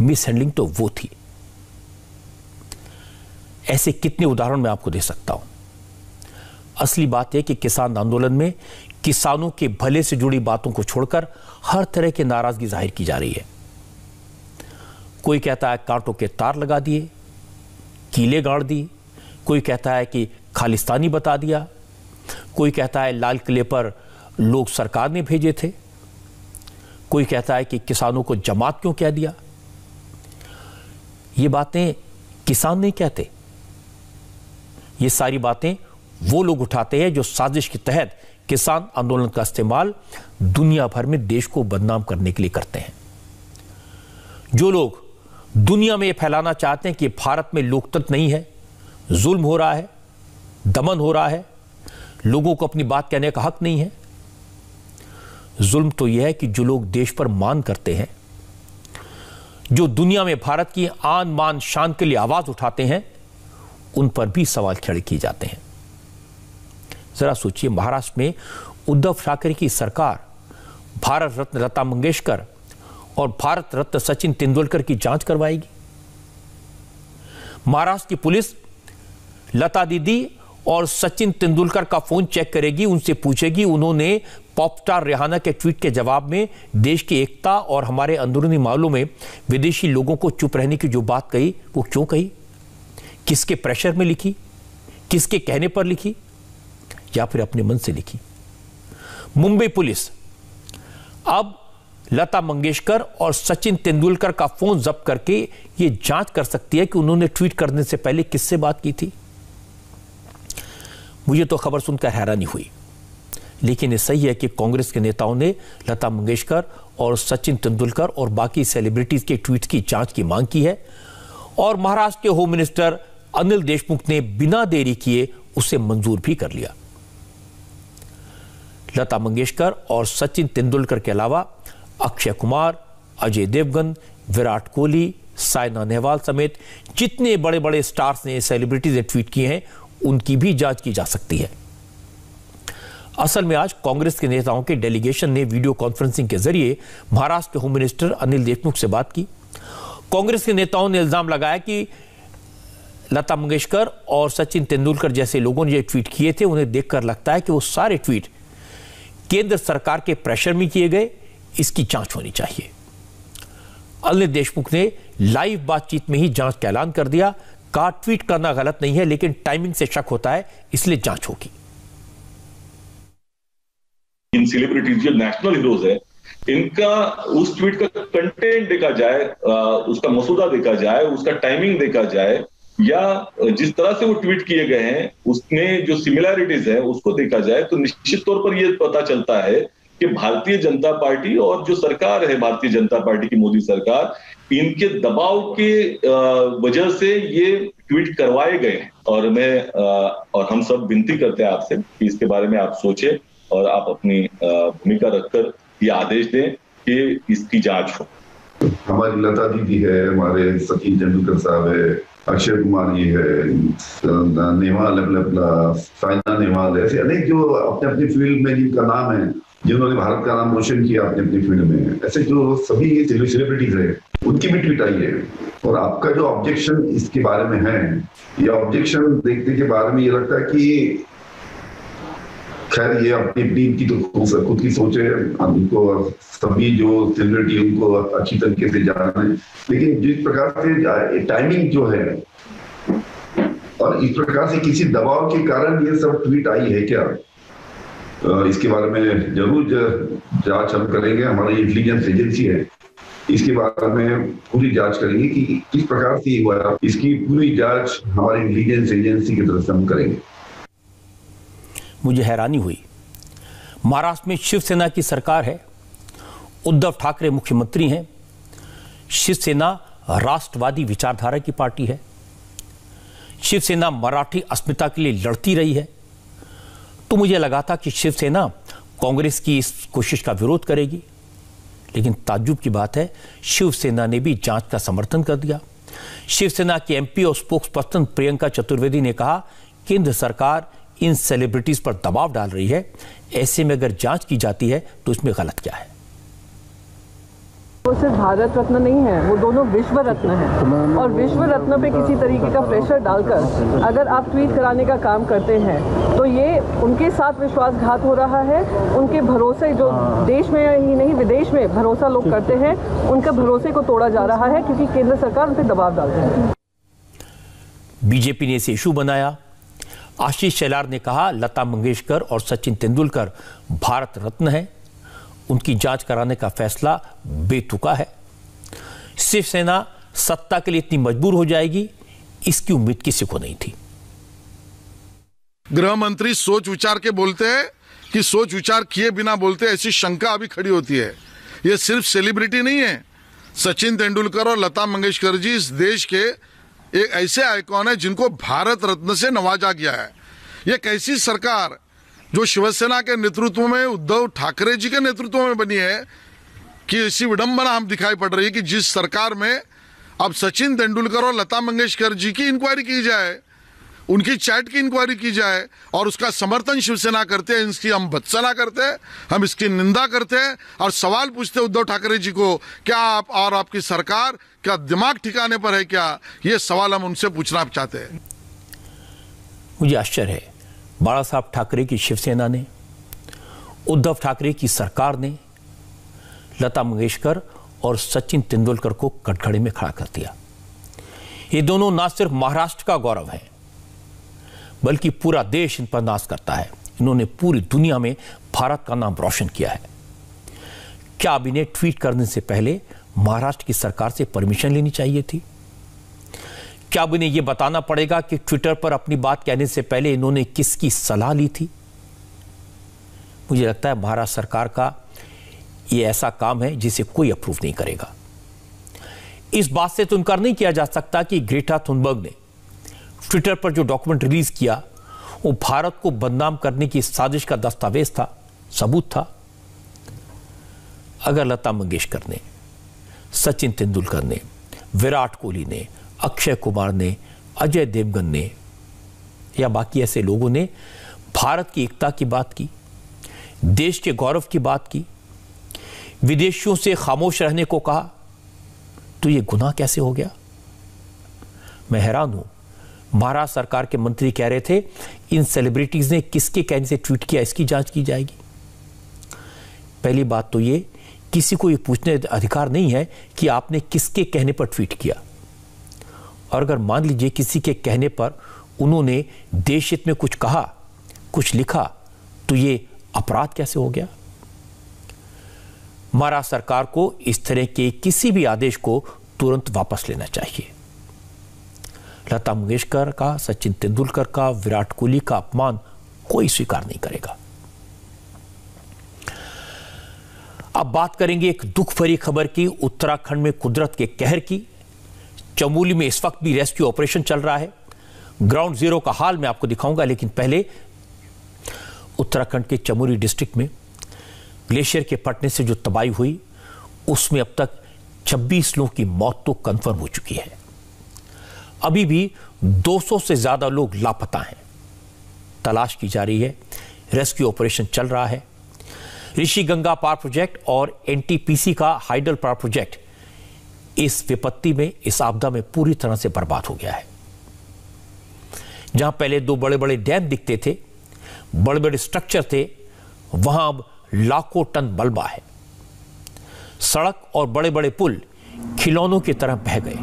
मिस हैंडलिंग तो वो थी। ऐसे कितने उदाहरण मैं आपको दे सकता हूं। असली बात यह कि किसान आंदोलन में किसानों के भले से जुड़ी बातों को छोड़कर हर तरह की नाराजगी जाहिर की जा रही है। कोई कहता है कांटों के तार लगा दिए, कीले गाड़ दिए, कोई कहता है कि खालिस्तानी बता दिया, कोई कहता है लाल किले पर लोग सरकार ने भेजे थे, कोई कहता है कि किसानों को जमात क्यों कह दिया। ये बातें किसान नहीं कहते, ये सारी बातें वो लोग उठाते हैं जो साजिश के तहत किसान आंदोलन का इस्तेमाल दुनिया भर में देश को बदनाम करने के लिए करते हैं। जो लोग दुनिया में यह फैलाना चाहते हैं कि भारत में लोकतंत्र नहीं है, जुल्म हो रहा है, दमन हो रहा है, लोगों को अपनी बात कहने का हक नहीं है। जुल्म तो यह है कि जो लोग देश पर मान करते हैं, जो दुनिया में भारत की आन मान शान के लिए आवाज उठाते हैं, उन पर भी सवाल खड़े किए जाते हैं। जरा सोचिए, महाराष्ट्र में उद्धव ठाकरे की सरकार भारत रत्न लता मंगेशकर और भारत रत्न सचिन तेंदुलकर की जांच करवाएगी। महाराष्ट्र की पुलिस लता दीदी और सचिन तेंदुलकर का फोन चेक करेगी, उनसे पूछेगी उन्होंने पॉप स्टार रिहाना के ट्वीट के जवाब में देश की एकता और हमारे अंदरूनी मामलों में विदेशी लोगों को चुप रहने की जो बात कही वो क्यों कही, किसके प्रेशर में लिखी, किसके कहने पर लिखी, या फिर अपने मन से लिखी। मुंबई पुलिस अब लता मंगेशकर और सचिन तेंदुलकर का फोन जब्त करके यह जांच कर सकती है कि उन्होंने ट्वीट करने से पहले किससे बात की थी। मुझे तो खबर सुनकर हैरानी हुई, लेकिन ये सही है कि कांग्रेस के नेताओं ने लता मंगेशकर और सचिन तेंदुलकर और बाकी सेलिब्रिटीज के ट्वीट्स की जांच की मांग की है और महाराष्ट्र के होम मिनिस्टर अनिल देशमुख ने बिना देरी किए उसे मंजूर भी कर लिया। लता मंगेशकर और सचिन तेंदुलकर के अलावा अक्षय कुमार, अजय देवगन, विराट कोहली, साइना नेहवाल समेत जितने बड़े बड़े स्टार्स ने, सेलिब्रिटीज ने ट्वीट किए हैं, उनकी भी जांच की जा सकती है। असल में आज कांग्रेस के नेताओं के डेलीगेशन ने वीडियो कॉन्फ्रेंसिंग के जरिए महाराष्ट्र के होम मिनिस्टर अनिल देशमुख से बात की। कांग्रेस के नेताओं ने इल्जाम लगाया कि लता मंगेशकर और सचिन तेंदुलकर जैसे लोगों ने जो ट्वीट किए थे, उन्हें देखकर लगता है कि वो सारे ट्वीट केंद्र सरकार के प्रेशर में किए गए, इसकी जांच होनी चाहिए। अनिल देशमुख ने लाइव बातचीत में ही जांच का ऐलान कर दिया, कहा ट्वीट करना गलत नहीं है लेकिन टाइमिंग से शक होता है, इसलिए जांच होगी। इन सेलिब्रिटीज जो नेशनल हीरोज है, इनका उस ट्वीट का कंटेंट देखा जाए, उसका मसूदा देखा जाए, उसका टाइमिंग देखा जाए, या जिस तरह से वो ट्वीट किए गए हैं उसमें जो सिमिलैरिटीज है उसको देखा जाए, तो निश्चित तौर पर यह पता चलता है कि भारतीय जनता पार्टी और जो सरकार है भारतीय जनता पार्टी की मोदी सरकार, इनके दबाव के वजह से ये ट्वीट करवाए गए हैं। और हम सब विनती करते हैं आपसे कि इसके बारे में आप सोचें और आप अपनी भूमिका रखकर ये आदेश दें कि इसकी जांच हो। हमारी लता दीदी है, हमारे सचिन तेंदुलकर साहब है, अक्षय कुमार जी है, नेहवाल, साइना नेहवाल, ऐसे अनेक जो अपने अपनी फील्ड में जिनका नाम है, जिन्होंने भारत का नाम रोशन किया अपनी अपनी फील्ड में, ऐसे जो सभी सेलिब्रिटीज है उनकी भी ट्वीट आई है। और आपका जो ऑब्जेक्शन इसके बारे में है, ये ऑब्जेक्शन देखने के बाद में ये लगता है कि खैर ये अपनी टीम की तो खुद की सोच है, उनको सभी जो सेलिब्रिटी उनको अच्छी तरीके से जाना है, लेकिन जिस प्रकार से टाइमिंग जो है और इस प्रकार से किसी दबाव के कारण ये सब ट्वीट आई है क्या, इसके बारे में जरूर जांच हम करेंगे। हमारी इंटेलिजेंस एजेंसी है, इसके बारे में पूरी जांच करेंगे कि किस प्रकार से हुआ, इसकी पूरी जांच हमारी इंटेलिजेंस एजेंसी की तरफ से हम करेंगे। मुझे हैरानी हुई, महाराष्ट्र में शिवसेना की सरकार है, उद्धव ठाकरे मुख्यमंत्री हैं, शिवसेना राष्ट्रवादी विचारधारा की पार्टी है, शिवसेना मराठी अस्मिता के लिए लड़ती रही है, तो मुझे लगा था कि शिवसेना कांग्रेस की इस कोशिश का विरोध करेगी, लेकिन ताज्जुब की बात है शिवसेना ने भी जांच का समर्थन कर दिया। शिवसेना की एमपी और स्पोक्स पर्सन प्रियंका चतुर्वेदी ने कहा केंद्र सरकार इन सेलिब्रिटीज पर दबाव डाल रही है, ऐसे में अगर जांच की जाती है तो इसमें गलत क्या है। वो सिर्फ भारत रत्न नहीं है, वो दोनों विश्व रत्न हैं, और विश्व रत्न पे किसी तरीके का प्रेशर डालकर अगर आप ट्वीट कराने का काम करते हैं तो ये उनके साथ विश्वासघात हो रहा है। उनके भरोसे जो देश में ही नहीं विदेश में भरोसा लोग करते हैं, उनके भरोसे को तोड़ा जा रहा है क्योंकि केंद्र सरकार उन पर दबाव डालती है। बीजेपी ने इसे इशू बनाया। आशीष शेलार ने कहा लता मंगेशकर और सचिन तेंदुलकर भारत रत्न हैं, उनकी जांच कराने का फैसला बेतुका है। शिवसेना सत्ता के लिए इतनी मजबूर हो जाएगी, इसकी उम्मीद किसी को नहीं थी। गृह मंत्री सोच विचार के बोलते हैं कि सोच विचार किए बिना बोलते, ऐसी शंका अभी खड़ी होती है। ये सिर्फ सेलिब्रिटी नहीं है, सचिन तेंदुलकर और लता मंगेशकर जी इस देश के एक ऐसे आइकॉन है जिनको भारत रत्न से नवाजा गया है। ये कैसी सरकार जो शिवसेना के नेतृत्व में, उद्धव ठाकरे जी के नेतृत्व में बनी है, कि ऐसी विडंबना हम दिखाई पड़ रही है कि जिस सरकार में अब सचिन तेंदुलकर और लता मंगेशकर जी की इंक्वायरी की जाए, उनकी चैट की इंक्वायरी की जाए और उसका समर्थन शिवसेना करते हैं, इसकी हम भत्सना करते हैं, हम इसकी निंदा करते हैं और सवाल पूछते हैं उद्धव ठाकरे जी को, क्या आप और आपकी सरकार क्या दिमाग ठिकाने पर है क्या? ये सवाल हम उनसे पूछना चाहते हैं। मुझे आश्चर्य है, बाला साहब ठाकरे की शिवसेना ने, उद्धव ठाकरे की सरकार ने लता मंगेशकर और सचिन तेंदुलकर को कटघरे में खड़ा कर दिया। ये दोनों ना सिर्फ महाराष्ट्र का गौरव है, बल्कि पूरा देश इन पर नाज करता है। इन्होंने पूरी दुनिया में भारत का नाम रोशन किया है। क्या अब इन्हें ट्वीट करने से पहले महाराष्ट्र की सरकार से परमिशन लेनी चाहिए थी? क्या अब इन्हें यह बताना पड़ेगा कि ट्विटर पर अपनी बात कहने से पहले इन्होंने किसकी सलाह ली थी? मुझे लगता है महाराष्ट्र सरकार का यह ऐसा काम है जिसे कोई अप्रूव नहीं करेगा। इस बात से तो इनकार नहीं किया जा सकता कि ग्रेटा थुनबर्ग ने ट्विटर पर जो डॉक्यूमेंट रिलीज किया वो भारत को बदनाम करने की साजिश का दस्तावेज था, सबूत था। अगर लता मंगेशकर ने, सचिन तेंदुलकर ने, विराट कोहली ने, अक्षय कुमार ने, अजय देवगन ने या बाकी ऐसे लोगों ने भारत की एकता की बात की, देश के गौरव की बात की, विदेशियों से खामोश रहने को कहा, तो यह गुनाह कैसे हो गया? मैं हैरान हूं। महाराष्ट्र सरकार के मंत्री कह रहे थे इन सेलिब्रिटीज ने किसके कहने से ट्वीट किया, इसकी जांच की जाएगी। पहली बात तो ये, किसी को ये पूछने अधिकार नहीं है कि आपने किसके कहने पर ट्वीट किया। और अगर मान लीजिए किसी के कहने पर उन्होंने देश हित में कुछ कहा, कुछ लिखा, तो ये अपराध कैसे हो गया? महाराष्ट्र सरकार को इस तरह के किसी भी आदेश को तुरंत वापस लेना चाहिए। लता मंगेशकर का, सचिन तेंदुलकर का, विराट कोहली का अपमान कोई स्वीकार नहीं करेगा। अब बात करेंगे एक दुख भरी खबर की, उत्तराखंड में कुदरत के कहर की। चमोली में इस वक्त भी रेस्क्यू ऑपरेशन चल रहा है। ग्राउंड जीरो का हाल मैं आपको दिखाऊंगा, लेकिन पहले उत्तराखंड के चमोली डिस्ट्रिक्ट में ग्लेशियर के फटने से जो तबाही हुई, उसमें अब तक 26 लोगों की मौत तो कंफर्म हो चुकी है। अभी भी 200 से ज्यादा लोग लापता हैं। तलाश की जा रही है, रेस्क्यू ऑपरेशन चल रहा है। ऋषि गंगा पावर प्रोजेक्ट और एनटीपीसी का हाइडल पावर प्रोजेक्ट इस विपत्ति में, इस आपदा में पूरी तरह से बर्बाद हो गया है। जहां पहले 2 बड़े बड़े डैम दिखते थे, बड़े बड़े स्ट्रक्चर थे, वहां अब लाखों टन मलबा है। सड़क और बड़े बड़े पुल खिलौनों की तरह बह गए।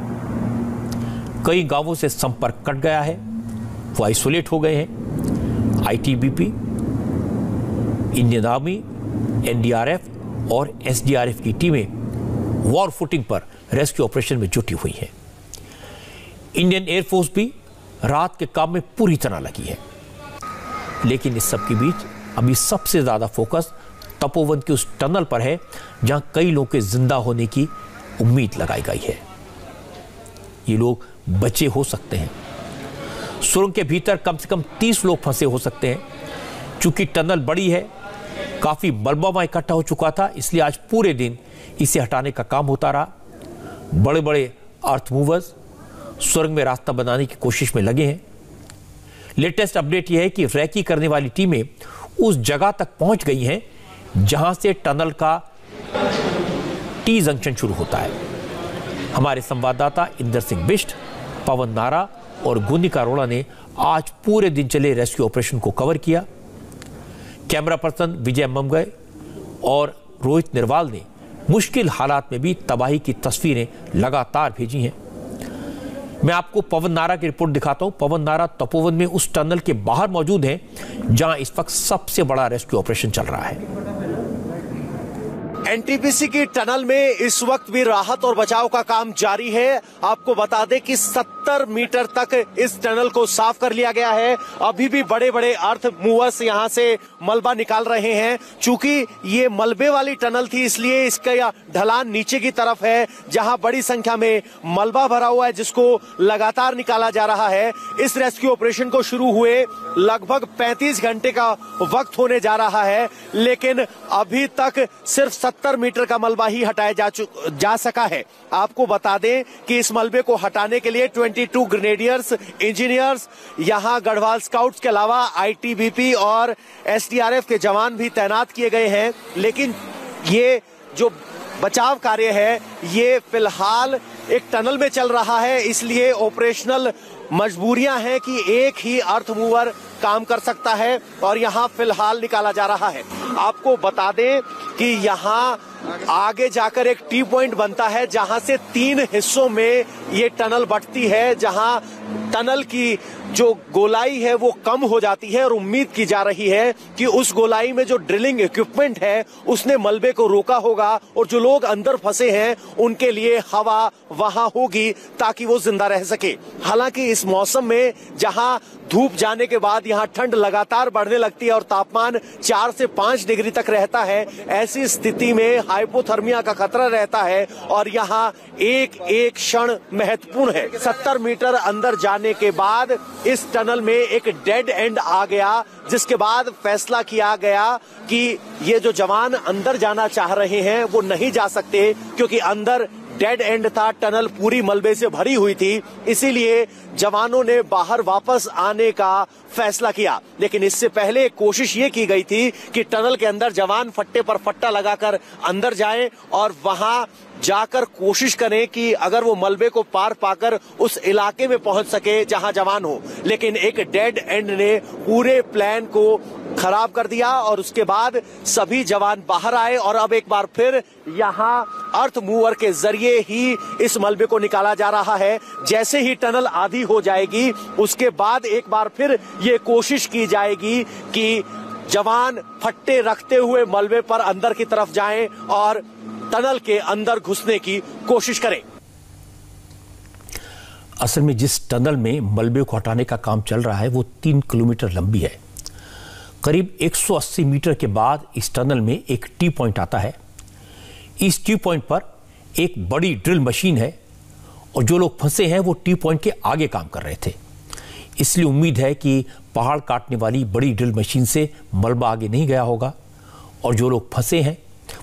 कई गांवों से संपर्क कट गया है, वो आइसोलेट हो गए हैं। आईटीबीपी, इंडियन आर्मी, एनडीआरएफ और एसडीआरएफ की टीमें वॉर फुटिंग पर रेस्क्यू ऑपरेशन में जुटी हुई हैं। इंडियन एयरफोर्स भी रात के काम में पूरी तरह लगी है। लेकिन इस सब के बीच अभी सबसे ज्यादा फोकस तपोवन की उस टनल पर है, जहां कई लोगों के जिंदा होने की उम्मीद लगाई गई है। ये लोग बचे हो सकते हैं। सुरंग के भीतर कम से कम 30 लोग फंसे हो सकते हैं। चूंकि टनल बड़ी है, काफी मलबा वहां इकट्ठा हो चुका था, इसलिए आज पूरे दिन इसे हटाने का काम होता रहा। बड़े बड़े अर्थ मूवर्स सुरंग में रास्ता बनाने की कोशिश में लगे हैं। लेटेस्ट अपडेट यह है कि रेकी करने वाली टीमें उस जगह तक पहुंच गई हैं जहां से टनल का टी जंक्शन शुरू होता है। हमारे संवाददाता इंदर सिंह बिष्ट, पवन नारा और गुनिका अरोड़ा ने आज पूरे दिन चले रेस्क्यू ऑपरेशन को कवर किया। कैमरा पर्सन विजय ममगय और रोहित निर्वाल ने मुश्किल हालात में भी तबाही की तस्वीरें लगातार भेजी हैं। मैं आपको पवन नारा की रिपोर्ट दिखाता हूं। पवन नारा तपोवन में उस टनल के बाहर मौजूद हैं, जहां इस वक्त सबसे बड़ा रेस्क्यू ऑपरेशन चल रहा है। एनटीपीसी की टनल में इस वक्त भी राहत और बचाव का काम जारी है। आपको बता दें कि 70 मीटर तक इस टनल को साफ कर लिया गया है। अभी भी बड़े बड़े अर्थ मूवर्स यहां से मलबा निकाल रहे हैं। चूंकि ये मलबे वाली टनल थी, इसलिए इसका ढलान नीचे की तरफ है, जहां बड़ी संख्या में मलबा भरा हुआ है, जिसको लगातार निकाला जा रहा है। इस रेस्क्यू ऑपरेशन को शुरू हुए लगभग 35 घंटे का वक्त होने जा रहा है, लेकिन अभी तक सिर्फ 70 मीटर का मलबा ही हटाया जा सका है। आपको बता दें कि इस मलबे को हटाने के लिए 22 ग्रेनेडियर्स, इंजीनियर्स, यहां गढ़वाल स्काउट्स के अलावा आईटीबीपी और एसडीआरएफ के जवान भी तैनात किए गए हैं। लेकिन ये जो बचाव कार्य है, ये फिलहाल एक टनल में चल रहा है, इसलिए ऑपरेशनल मजबूरियां हैं कि एक ही अर्थ मूवर काम कर सकता है और यहां फिलहाल निकाला जा रहा है। आपको बता दें कि यहां आगे जाकर एक टी पॉइंट बनता है, जहां से 3 हिस्सों में ये टनल बंटती है, जहां टनल की जो गोलाई है वो कम हो जाती है और उम्मीद की जा रही है कि उस गोलाई में जो ड्रिलिंग इक्विपमेंट है उसने मलबे को रोका होगा और जो लोग अंदर फंसे हैं उनके लिए हवा वहां होगी ताकि वो जिंदा रह सके। हालांकि इस मौसम में जहां धूप जाने के बाद यहाँ ठंड लगातार बढ़ने लगती है और तापमान 4 से 5 डिग्री तक रहता है, ऐसी स्थिति में हाइपोथर्मिया का खतरा रहता है और यहाँ एक एक क्षण महत्वपूर्ण है। 70 मीटर अंदर जाने के बाद इस टनल में एक डेड एंड आ गया, जिसके बाद फैसला किया गया कि ये जो जवान अंदर जाना चाह रहे हैं वो नहीं जा सकते, क्योंकि अंदर डेड एंड था, टनल पूरी मलबे से भरी हुई थी, इसीलिए जवानों ने बाहर वापस आने का फैसला किया। लेकिन इससे पहले कोशिश ये की गई थी कि टनल के अंदर जवान फट्टे पर फट्टा लगाकर अंदर जाएं और वहां जाकर कोशिश करें कि अगर वो मलबे को पार पाकर उस इलाके में पहुंच सके जहां जवान हो। लेकिन एक डेड एंड ने पूरे प्लान को खराब कर दिया और उसके बाद सभी जवान बाहर आए और अब एक बार फिर यहां अर्थ मूवर के जरिए ही इस मलबे को निकाला जा रहा है। जैसे ही टनल आधी हो जाएगी उसके बाद एक बार फिर ये कोशिश की जाएगी कि जवान फट्टे रखते हुए मलबे पर अंदर की तरफ जाएं और टनल के अंदर घुसने की कोशिश करें। असल में जिस टनल में मलबे को हटाने का काम चल रहा है वो 3 किलोमीटर लंबी है। करीब 180 मीटर के बाद इस टनल में एक टी पॉइंट आता है। इस टी पॉइंट पर एक बड़ी ड्रिल मशीन है और जो लोग फंसे हैं वो टी पॉइंट के आगे काम कर रहे थे। इसलिए उम्मीद है कि पहाड़ काटने वाली बड़ी ड्रिल मशीन से मलबा आगे नहीं गया होगा और जो लोग फंसे हैं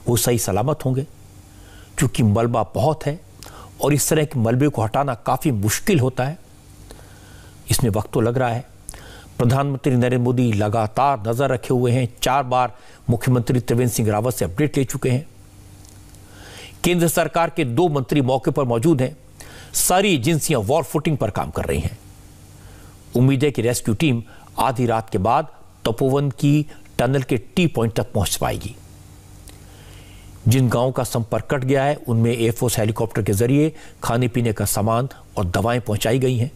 वो सही सलामत होंगे। क्योंकि मलबा बहुत है और इस तरह के मलबे को हटाना काफ़ी मुश्किल होता है, इसमें वक्त तो लग रहा है। प्रधानमंत्री नरेंद्र मोदी लगातार नजर रखे हुए हैं। 4 बार मुख्यमंत्री त्रिवेंद्र सिंह रावत से अपडेट ले चुके हैं। केंद्र सरकार के 2 मंत्री मौके पर मौजूद हैं। सारी एजेंसियां वॉर फुटिंग पर काम कर रही हैं। उम्मीद है कि रेस्क्यू टीम आधी रात के बाद तपोवन की टनल के टी पॉइंट तक पहुंच पाएगी। जिन गांवों का संपर्क कट गया है उनमें एयरफोर्स हेलीकॉप्टर के जरिए खाने पीने का सामान और दवाएं पहुंचाई गई हैं।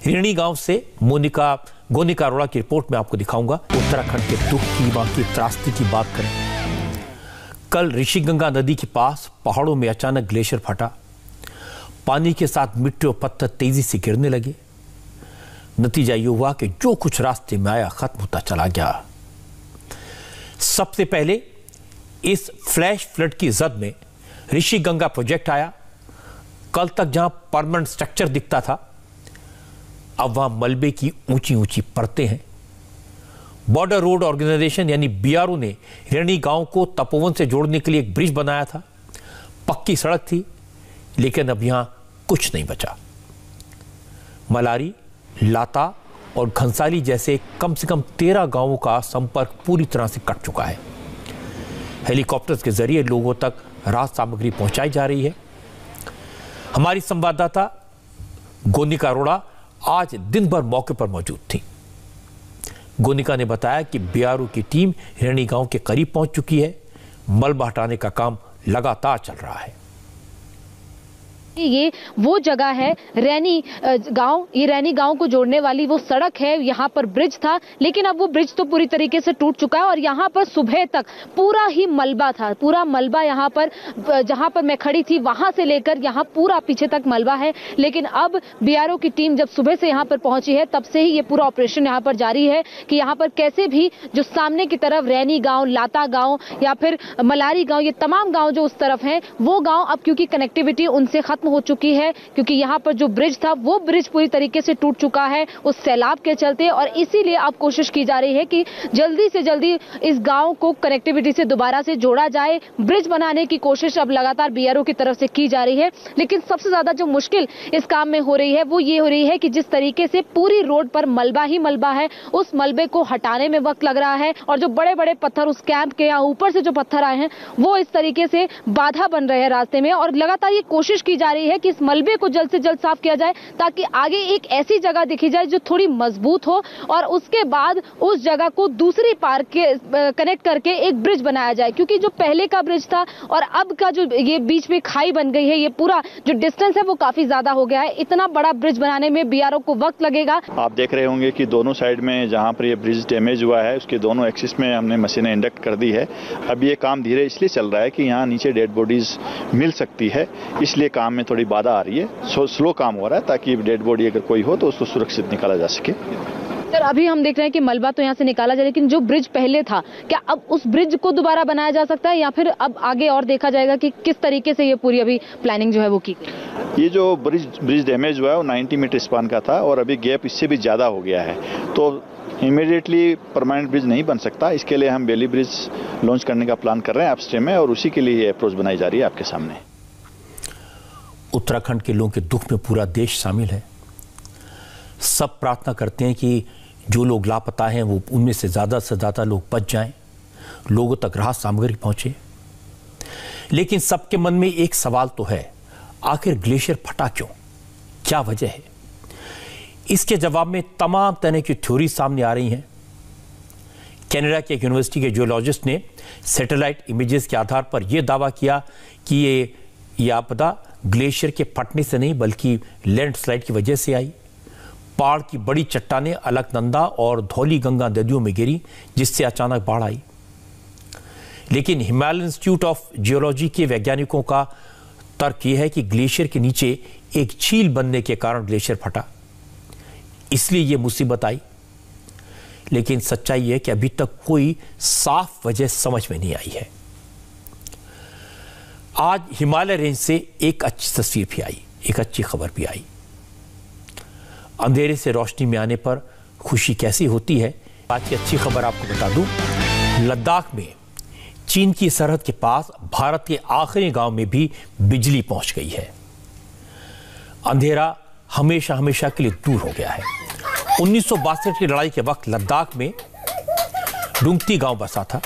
ऋणी गांव से गोनिका अरोड़ा की रिपोर्ट में आपको दिखाऊंगा। उत्तराखंड के दुख की, वहां की त्रासदी की बात करें। कल ऋषिगंगा नदी के पास पहाड़ों में अचानक ग्लेशियर फटा। पानी के साथ मिट्टी और पत्थर तेजी से गिरने लगे। नतीजा ये हुआ कि जो कुछ रास्ते में आया खत्म होता चला गया। सबसे पहले इस फ्लैश फ्लड की जद में ऋषिगंगा प्रोजेक्ट आया। कल तक जहां परमानेंट स्ट्रक्चर दिखता था अब वहां मलबे की ऊंची ऊंची परतें हैं। बॉर्डर रोड ऑर्गेनाइजेशन यानी बीआरओ ने ऋणी गांव को तपोवन से जोड़ने के लिए एक ब्रिज बनाया था। पक्की सड़क थी, लेकिन अब यहां कुछ नहीं बचा। मलारी, लाता और घनसाली जैसे कम से कम 13 गांवों का संपर्क पूरी तरह से कट चुका है। हेलीकॉप्टर्स के जरिए लोगों तक राहत सामग्री पहुंचाई जा रही है। हमारी संवाददाता गोनिका अरोड़ा आज दिन भर मौके पर मौजूद थी। गोनिका ने बताया कि बीआरओ की टीम ऋणी गांव के करीब पहुंच चुकी है। मलबा हटाने का काम लगातार चल रहा है। ये वो जगह है रैनी गांव। ये रैनी गांव को जोड़ने वाली वो सड़क है। यहाँ पर ब्रिज था, लेकिन अब वो ब्रिज तो पूरी तरीके से टूट चुका है और यहाँ पर सुबह तक पूरा ही मलबा था। पूरा मलबा यहाँ पर, जहाँ पर मैं खड़ी थी वहां से लेकर यहाँ पूरा पीछे तक मलबा है। लेकिन अब बीआरओ की टीम जब सुबह से यहाँ पर पहुंची है तब से ही ये पूरा ऑपरेशन यहाँ पर जारी है कि यहाँ पर कैसे भी जो सामने की तरफ रैनी गाँव, लाता गाँव या फिर मलारी गाँव, ये तमाम गाँव जो उस तरफ है वो गाँव अब क्योंकि कनेक्टिविटी उनसे खत्म हो चुकी है, क्योंकि यहाँ पर जो ब्रिज था वो ब्रिज पूरी तरीके से टूट चुका है उस सैलाब के चलते। और इसीलिए अब कोशिश की जा रही है कि जल्दी से जल्दी इस गांव को कनेक्टिविटी से दोबारा से जोड़ा जाए। ब्रिज बनाने की कोशिश अब लगातार बीआरओ की तरफ से की जा रही है। लेकिन सबसे ज्यादा जो मुश्किल इस काम में हो रही है वो ये हो रही है कि जिस तरीके से पूरी रोड पर मलबा ही मलबा है, उस मलबे को हटाने में वक्त लग रहा है और जो बड़े बड़े पत्थर उस कैंप के या ऊपर से जो पत्थर आए हैं वो इस तरीके से बाधा बन रहे हैं रास्ते में। और लगातार ये कोशिश की जा रही है कि इस मलबे को जल्द से जल्द साफ किया जाए ताकि आगे एक ऐसी जगह दिखी जाए जो थोड़ी मजबूत हो और उसके बाद उस जगह को दूसरी पार्क के कनेक्ट करके एक ब्रिज बनाया जाए। क्योंकि जो पहले का ब्रिज था और अब का जो ये बीच में खाई बन गई है, ये पूरा जो डिस्टेंस है वो काफी ज्यादा हो गया है। इतना बड़ा ब्रिज बनाने में बीआरओ को वक्त लगेगा। आप देख रहे होंगे कि दोनों साइड में जहां पर ये ब्रिज डैमेज हुआ है उसके दोनों एक्सिस में हमने मशीनें इंडक्ट कर दी है। अब ये काम धीरे इसलिए चल रहा है कि यहाँ नीचे डेड बॉडीज मिल सकती है, इसलिए काम में थोड़ी बाधा आ रही है। स्लो काम हो रहा है ताकि डेड बॉडी अगर कोई हो तो उसको सुरक्षित निकाला जा सके। सर, अभी हम देख रहे हैं कि मलबा तो यहाँ से निकाला जाए, लेकिन जो ब्रिज पहले था क्या अब उस ब्रिज को दोबारा बनाया जा सकता है या फिर अब आगे और देखा जाएगा कि किस तरीके से ये पूरी अभी प्लानिंग जो है वो की गई? ये जो ब्रिज डैमेज हुआ है वो 90 मीटर स्पान का था और अभी गैप इससे भी ज्यादा हो गया है, तो इमीडिएटली परमानेंट ब्रिज नहीं बन सकता। इसके लिए हम बेली ब्रिज लॉन्च करने का प्लान कर रहे हैं अपस्ट्रीम में और उसी के लिए ये अप्रोच बनाई जा रही है आपके सामने। उत्तराखंड के लोगों के दुख में पूरा देश शामिल है। सब प्रार्थना करते हैं कि जो लोग लापता हैं वो उनमें से ज़्यादा लोग बच जाएं, लोगों तक राहत सामग्री पहुंचे। लेकिन सबके मन में एक सवाल तो है, आखिर ग्लेशियर फटा क्यों, क्या वजह है? इसके जवाब में तमाम तरह की थ्योरी सामने आ रही हैं। कनाडा के एक यूनिवर्सिटी के जियोलॉजिस्ट ने सैटेलाइट इमेजेस के आधार पर यह दावा किया कि ये आपदा ग्लेशियर के फटने से नहीं बल्कि लैंडस्लाइड की वजह से आई। पहाड़ की बड़ी चट्टानें अलकनंदा और धौलीगंगा नदियों में गिरी, जिससे अचानक बाढ़ आई। लेकिन हिमालयन इंस्टीट्यूट ऑफ जियोलॉजी के वैज्ञानिकों का तर्क यह है कि ग्लेशियर के नीचे एक झील बनने के कारण ग्लेशियर फटा, इसलिए यह मुसीबत आई। लेकिन सच्चाई है कि अभी तक कोई साफ वजह समझ में नहीं आई है। आज हिमालय रेंज से एक अच्छी तस्वीर भी आई, एक अच्छी खबर भी आई। अंधेरे से रोशनी में आने पर खुशी कैसी होती है। आज की अच्छी खबर आपको बता दूं, लद्दाख में चीन की सरहद के पास भारत के आखिरी गांव में भी बिजली पहुंच गई है। अंधेरा हमेशा हमेशा के लिए दूर हो गया है। 1962 की लड़ाई के वक्त लद्दाख में डुंगती गांव बसा था।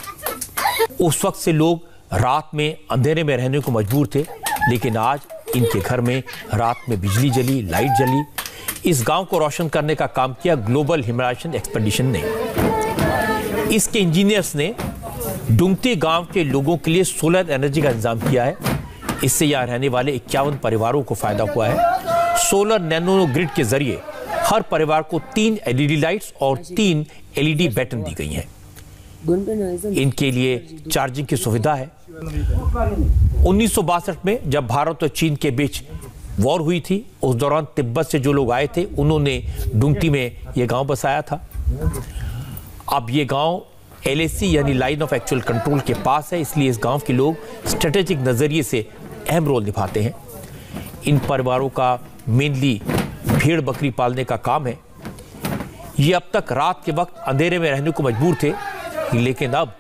उस वक्त से लोग रात में अंधेरे में रहने को मजबूर थे, लेकिन आज इनके घर में रात में बिजली जली, लाइट जली। इस गांव को रोशन करने का काम किया ग्लोबल हिमालयन एक्सपेडिशन ने। इसके इंजीनियर्स ने डुंगती गांव के लोगों के लिए सोलर एनर्जी का इंतजाम किया है। इससे यहां रहने वाले 51 परिवारों को फायदा हुआ है। सोलर नैनो ग्रिड के जरिए हर परिवार को 3 एलईडी लाइट्स और 3 एलईडी बैटरी दी गई हैं। इनके लिए चार्जिंग की सुविधा है। 1962 में जब भारत और चीन के बीच वॉर हुई थी, उस दौरान तिब्बत से जो लोग आए थे उन्होंने डुंगती में यह गांव बसाया था। अब ये गांव एलएसी यानी लाइन ऑफ एक्चुअल कंट्रोल के पास है, इसलिए इस गांव के लोग स्ट्रेटेजिक नजरिए से अहम रोल निभाते हैं। इन परिवारों का मेनली भेड़ बकरी पालने का काम है। ये अब तक रात के वक्त अंधेरे में रहने को मजबूर थे, लेकिन अब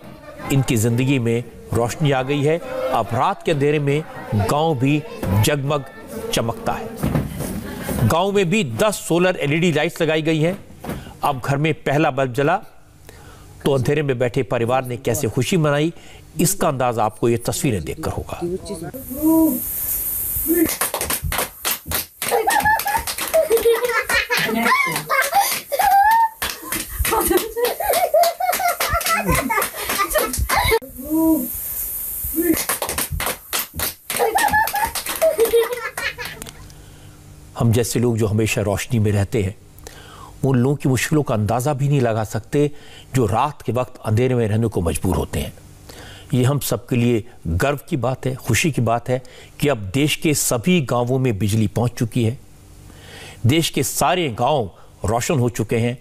इनकी जिंदगी में रोशनी आ गई है। अब रात के अंधेरे में गांव भी जगमग चमकता है। गांव में भी 10 सोलर एलईडी लाइट्स लगाई गई हैं। अब घर में पहला बल्ब जला तो अंधेरे में बैठे परिवार ने कैसे खुशी मनाई, इसका अंदाजा आपको ये तस्वीरें देखकर होगा। हम जैसे लोग जो हमेशा रोशनी में रहते हैं, उन लोगों की मुश्किलों का अंदाजा भी नहीं लगा सकते जो रात के वक्त अंधेरे में रहने को मजबूर होते हैं। ये हम सबके लिए गर्व की बात है, खुशी की बात है कि अब देश के सभी गांवों में बिजली पहुंच चुकी है। देश के सारे गांव रोशन हो चुके हैं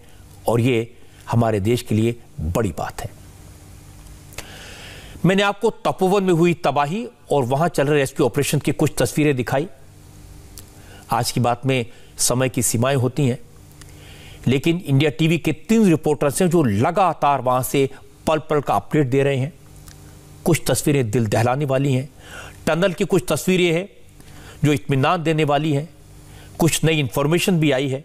और ये हमारे देश के लिए बड़ी बात है। मैंने आपको तपोवन में हुई तबाही और वहां चल रहे रेस्क्यू ऑपरेशन की कुछ तस्वीरें दिखाई। आज की बात में समय की सीमाएं होती हैं, लेकिन इंडिया टीवी के 3 रिपोर्टर्स हैं जो लगातार वहां से पल पल का अपडेट दे रहे हैं। कुछ तस्वीरें दिल दहलाने वाली हैं, टनल की कुछ तस्वीरें हैं जो इत्मीनान देने वाली हैं, कुछ नई इंफॉर्मेशन भी आई है।